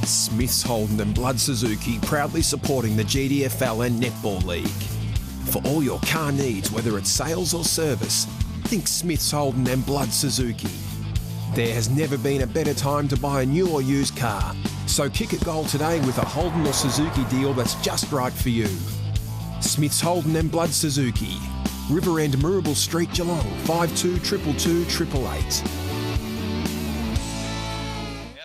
Smiths Holden and Blood Suzuki proudly supporting the GDFL and Netball League. For all your car needs, whether it's sales or service, think Smiths Holden and Blood Suzuki. There has never been a better time to buy a new or used car, so kick a goal today with a Holden or Suzuki deal that's just right for you. Smiths Holden and Blood Suzuki, River End, Mirabel Street, Geelong, 5222 888.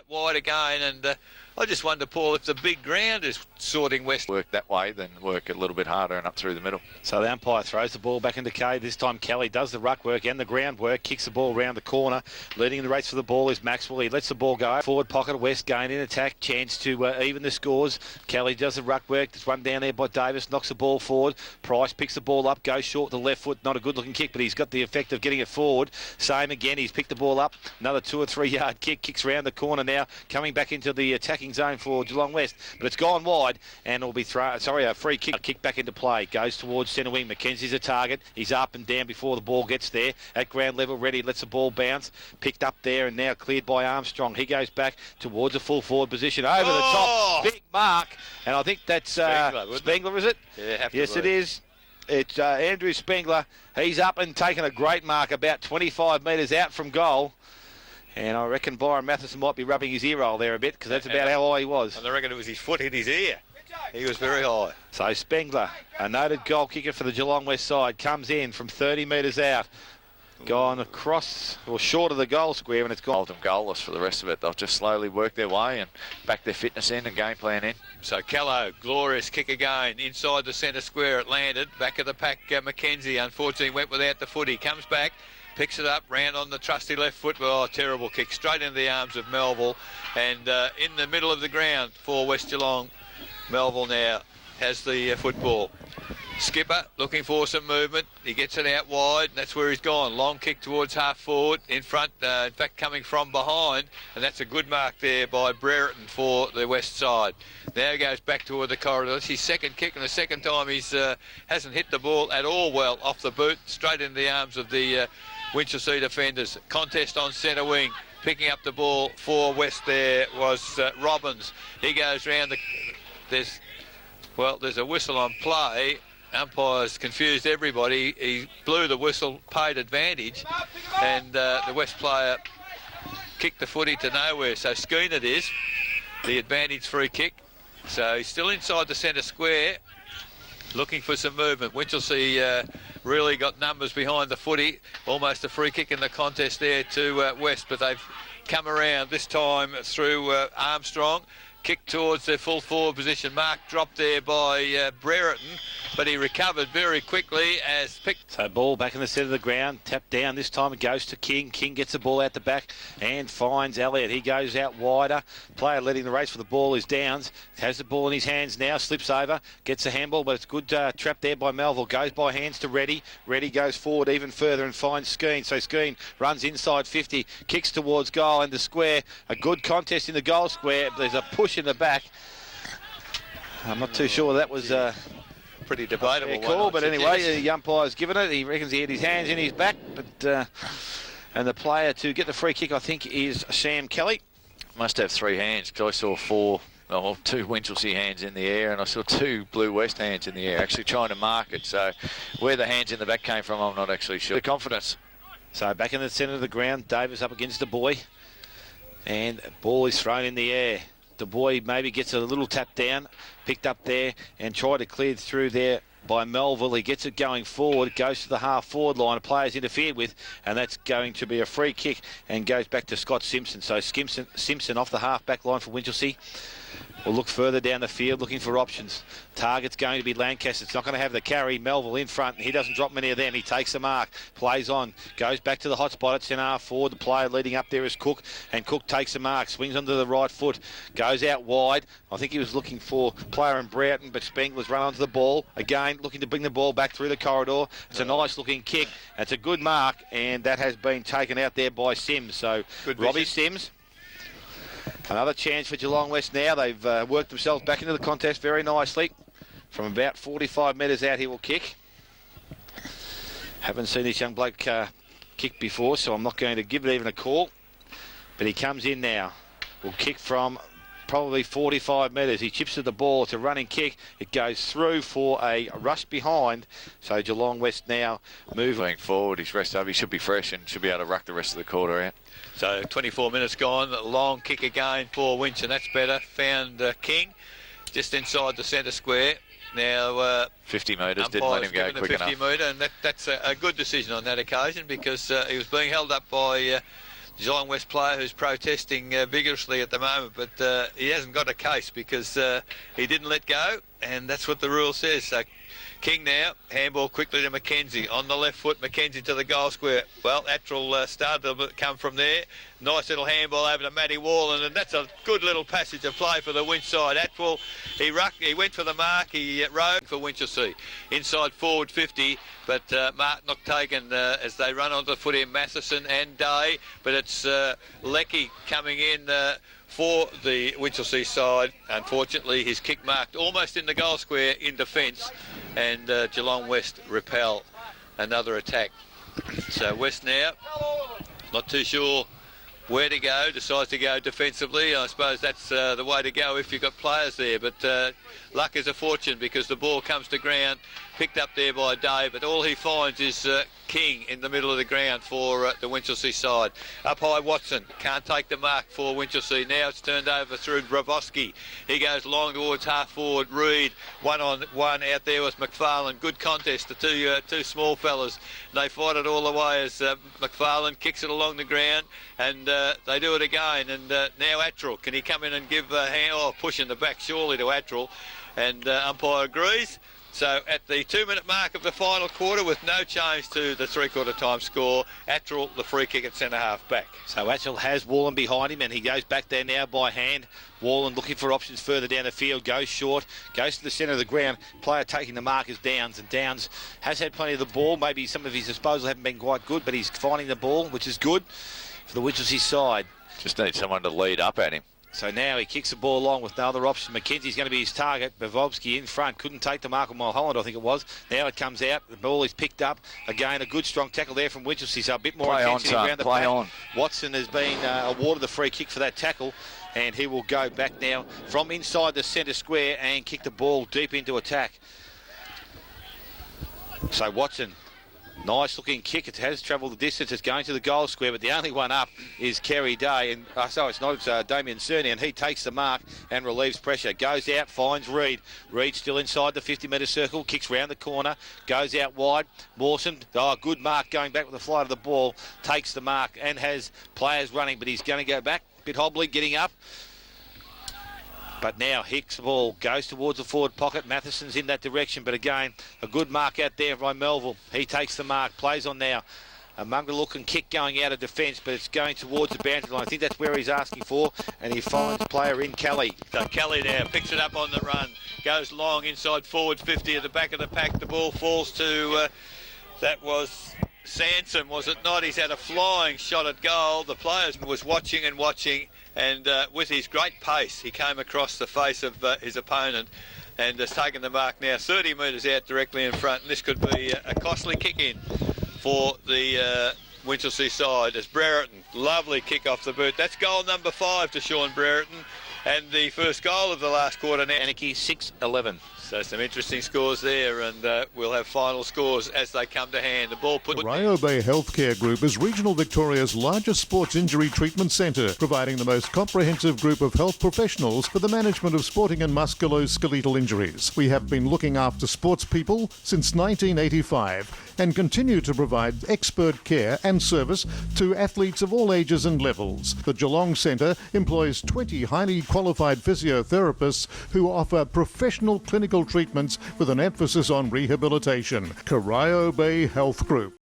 Wide again, and I just wonder, Paul, if the big ground is sorting west. Work that way, then work a little bit harder and up through the middle. So the umpire throws the ball back into Kay. This time Kelly does the ruck work and the ground work, kicks the ball round the corner. Leading the race for the ball is Maxwell. He lets the ball go. Forward pocket, West gain in attack. Chance to even the scores. Kelly does the ruck work. There's one down there by Davis. Knocks the ball forward. Price picks the ball up. Goes short to the left foot. Not a good looking kick, but he's got the effect of getting it forward. Same again. He's picked the ball up. Another 2 or 3 yard kick. Kicks round the corner now. Coming back into the attacking zone for Geelong West. But it's gone wide and it'll be a free kick. Kick back into play. Goes towards centre wing. Mackenzie's a target. He's up and down before the ball gets there. At ground level, ready. Lets the ball bounce. Picked up there and now cleared by Armstrong. He goes back towards a full forward position. Over the top. Big mark. And I think that's Spengler, is it? Yeah, yes, it is. It's Andrew Spengler. He's up and taken a great mark about 25 metres out from goal. And I reckon Byron Matheson might be rubbing his ear roll there a bit because that's about how high he was. And I reckon it was his foot hit his ear. He was very high. So Spengler, a noted goal kicker for the Geelong West side, comes in from 30 metres out. Gone across or short of the goal square and it's gone. Hold them goalless for the rest of it. They'll just slowly work their way and back their fitness in and game plan in. So Callow, glorious kick again. Inside the centre square it landed. Back of the pack, Mackenzie unfortunately went without the foot. He comes back. Picks it up, round on the trusty left foot. Oh, terrible kick, straight into the arms of Melville. And in the middle of the ground for West Geelong. Melville now has the football. Skipper looking for some movement. He gets it out wide, and that's where he's gone. Long kick towards half forward, in front, in fact coming from behind. And that's a good mark there by Brereton for the west side. Now he goes back toward the corridor. It's his second kick, and the second time he's hasn't hit the ball at all well off the boot, straight into the arms of the Winchelsea defenders. Contest on centre wing. Picking up the ball for West there was Robbins. He goes round the... There's a whistle on play. Umpires confused everybody. He blew the whistle, paid advantage, and the West player kicked the footy to nowhere. So Skeen it is, the advantage free kick. So he's still inside the centre square, looking for some movement. Winchelsea really got numbers behind the footy. Almost a free kick in the contest there to West, but they've come around this time through Armstrong. Kick towards their full forward position. Mark dropped there by Brereton, but he recovered very quickly as picked. So ball back in the centre of the ground, tapped down. This time it goes to King. King gets the ball out the back and finds Elliott. He goes out wider. Player leading the race for the ball is Downs. Has the ball in his hands now, slips over, gets a handball, but it's good trap there by Melville. Goes by hands to Reddy. Reddy goes forward even further and finds Skeen. So Skeen runs inside 50, kicks towards goal and the square. A good contest in the goal square. There's a push in the back. I'm not too sure that was pretty debatable call, but anyway, the umpire's given it. He reckons he had his hands in his back, but and the player to get the free kick, I think, is Sam Kelly. Must have 3 hands because I saw 2 Winchelsea hands in the air, and I saw 2 Blue West hands in the air, actually trying to mark it. So where the hands in the back came from, I'm not actually sure. The confidence. So back in the centre of the ground, Davis up against the boy, and ball is thrown in the air. The boy maybe gets a little tap down, picked up there and tried to clear through there by Melville. He gets it going forward, goes to the half forward line. A player's interfered with, and that's going to be a free kick and goes back to Scott Simpson. So Simpson off the half back line for Winchelsea. We'll look further down the field looking for options. Target's going to be Lancaster. It's not going to have the carry. Melville in front. He doesn't drop many of them. He takes the mark. Plays on. Goes back to the hot spot at centre half forward. The player leading up there is Cook. And Cook takes the mark. Swings onto the right foot. Goes out wide. I think he was looking for player in Broughton, but Spengler's run onto the ball. Again, looking to bring the ball back through the corridor. It's a nice looking kick. It's a good mark. And that has been taken out there by Sims. So Robbie Sims. Another chance for Geelong West now. They've worked themselves back into the contest very nicely. From about 45 metres out, he will kick. Haven't seen this young bloke kick before, so I'm not going to give it even a call. But he comes in now. Will kick from probably 45 metres. He chips to the ball. It's a running kick. It goes through for a rush behind. So Geelong West now moving forward. He's rested up. He should be fresh and should be able to ruck the rest of the quarter out. So 24 minutes gone. Long kick again for Winch, and that's better. Found King just inside the centre square. Now 50 metres, didn't let him go quick enough. 50 metre, and that's a good decision on that occasion, because he was being held up by Geelong West player who's protesting vigorously at the moment, but he hasn't got a case because he didn't let go, and that's what the rule says. So King now, handball quickly to Mackenzie. On the left foot, Mackenzie to the goal square. Well, Attrell started to come from there. Nice little handball over to Matty Wallen, and that's a good little passage of play for the Winch side. Attrell, he went for the mark, he rode for Winchelsea. Inside forward 50, but Mark not taken as they run onto the foot in Matheson and Day, but it's Leckie coming in for the Winchelsea side. Unfortunately, his kick marked almost in the goal square in defence, and Geelong West repel another attack. So West now, not too sure where to go, decides to go defensively. I suppose that's the way to go if you've got players there, but luck is a fortune because the ball comes to ground, picked up there by Dave, but all he finds is King in the middle of the ground for the Winchelsea side. Up high Watson, can't take the mark for Winchelsea. Now it's turned over through Bravosky. He goes long towards half forward Reed, 1-on-1 out there with McFarlane. Good contest, the two small fellas. They fight it all the way as McFarlane kicks it along the ground, and they do it again. And now Attrell, can he come in and give a hand? Oh, push in the back surely to Attrell, and umpire agrees. So at the 2-minute mark of the final quarter, with no change to the three-quarter time score, Attrell, the free kick at centre-half back. So Attrell has Wallen behind him, and he goes back there now by hand. Wallen looking for options further down the field, goes short, goes to the centre of the ground. Player taking the mark is Downs, and Downs has had plenty of the ball. Maybe some of his disposal haven't been quite good, but he's finding the ball, which is good for the Winchelsea side. Just need someone to lead up at him. So now he kicks the ball along with no other option. Mackenzie's going to be his target. Bavovsky in front. Couldn't take the mark on Mulholland, I think it was. Now it comes out. The ball is picked up. Again, a good strong tackle there from Winchelsea. So a bit more intensity around the back. Watson has been awarded the free kick for that tackle. And he will go back now from inside the centre square and kick the ball deep into attack. So Watson, nice looking kick. It has travelled the distance. It's going to the goal square, but the only one up is Kerry Day. And so it's not Damien Cerny, and he takes the mark and relieves pressure. Goes out, finds Reed. Reed still inside the 50-metre circle, kicks round the corner, goes out wide. Mawson, good mark going back with the flight of the ball, takes the mark and has players running, but he's going to go back. Bit hobbly, getting up. But now Hicks, the ball goes towards the forward pocket. Matheson's in that direction, but again, a good mark out there by Melville. He takes the mark, plays on now. A Munga looking kick going out of defence, but it's going towards the boundary line. I think that's where he's asking for, and he finds player in Kelly. So Kelly now picks it up on the run, goes long inside forward 50 at the back of the pack. The ball falls to, that was Sansom, was it not? He's had a flying shot at goal. The player was watching and watching, and with his great pace, he came across the face of his opponent and has taken the mark now 30 metres out directly in front. And this could be a costly kick-in for the Winchelsea side as Brereton, lovely kick off the boot. That's goal number 5 to Sean Brereton, and the first goal of the last quarter now. Anarchy 6-11. So some interesting scores there, and we'll have final scores as they come to hand. The ball put... Ryobi Healthcare Group is regional Victoria's largest sports injury treatment centre, providing the most comprehensive group of health professionals for the management of sporting and musculoskeletal injuries. We have been looking after sports people since 1985 and continue to provide expert care and service to athletes of all ages and levels. The Geelong Centre employs 20 highly qualified physiotherapists who offer professional clinical treatments with an emphasis on rehabilitation. Ryobi Health Group.